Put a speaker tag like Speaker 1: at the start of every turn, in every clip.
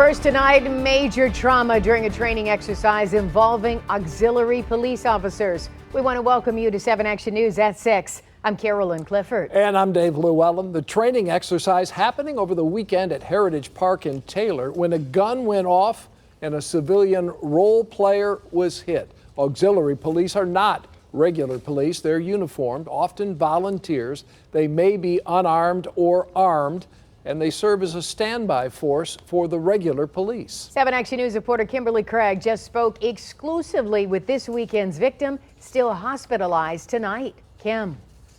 Speaker 1: First tonight, major trauma during a training exercise involving auxiliary police officers. We want to welcome you to 7 Action News at 6. I'm Carolyn Clifford.
Speaker 2: And I'm Dave Llewellyn. The training exercise happening over the weekend at Heritage Park in Taylor when a gun went off and a civilian role player was hit. Auxiliary police are not regular police. They're uniformed, often volunteers. They may be unarmed or armed, and they serve as a standby force for the regular police.
Speaker 1: 7 Action News reporter Kimberly Craig just spoke exclusively with this weekend's victim, still hospitalized tonight. Kim.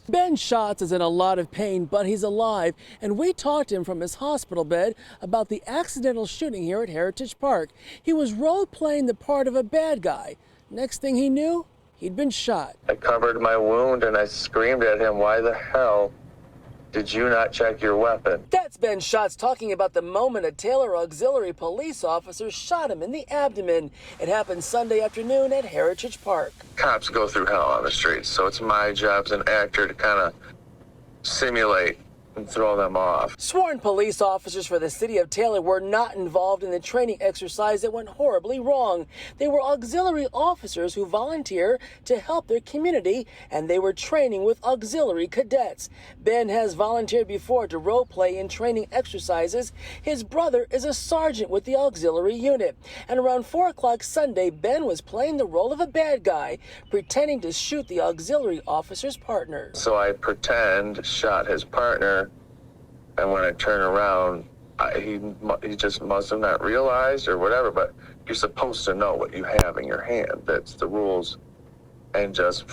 Speaker 3: Ben Schatz is in a lot of pain, but he's alive, and we talked to him from his hospital bed about the accidental shooting here at Heritage Park. He was role-playing the part of a bad guy. Next thing he knew, he'd been shot.
Speaker 4: I covered my wound and I screamed at him, "Why the hell did you not check your weapon?"
Speaker 3: That's Ben Schatz talking about the moment a Taylor auxiliary police officer shot him in the abdomen. It happened Sunday afternoon at Heritage Park.
Speaker 4: Cops go through hell on the streets, so it's my job as an actor to kind of simulate and throw them off.
Speaker 3: Sworn police officers for the city of Taylor were not involved in the training exercise that went horribly wrong. They were auxiliary officers who volunteer to help their community, and they were training with auxiliary cadets. Ben has volunteered before to role play in training exercises. His brother is a sergeant with the auxiliary unit. And around 4 o'clock Sunday, Ben was playing the role of a bad guy, pretending to shoot the auxiliary officer's partner.
Speaker 4: So I shot his partner. And when I turn around, he just must have not realized or whatever, but you're supposed to know what you have in your hand. That's the rules. And just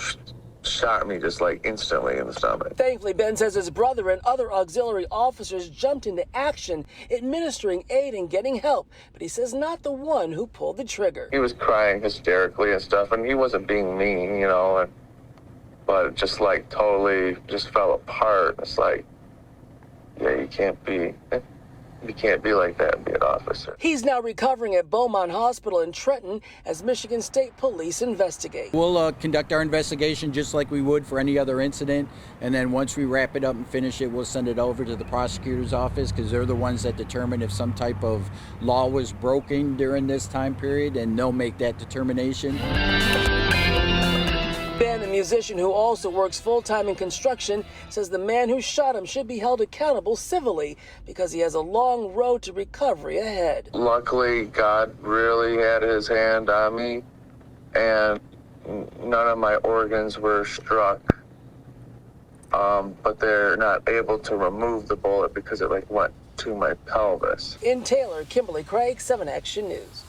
Speaker 4: shot me just like instantly in the stomach.
Speaker 3: Thankfully, Ben says his brother and other auxiliary officers jumped into action, administering aid and getting help. But he says not the one who pulled the trigger.
Speaker 4: He was crying hysterically and stuff, and he wasn't being mean, you know, but it just like totally just fell apart. It's like, yeah, you can't be like that and be an officer.
Speaker 3: He's now recovering at Beaumont Hospital in Trenton as Michigan State Police investigate.
Speaker 5: We'll conduct our investigation just like we would for any other incident, and then once we wrap it up and finish it, we'll send it over to the prosecutor's office because they're the ones that determine if some type of law was broken during this time period, and they'll make that determination.
Speaker 3: Ben, a musician who also works full-time in construction, says the man who shot him should be held accountable civilly because he has a long road to recovery ahead.
Speaker 4: Luckily, God really had his hand on me, and none of my organs were struck, but they're not able to remove the bullet because it went to my pelvis.
Speaker 3: In Taylor, Kimberly Craig, 7 Action News.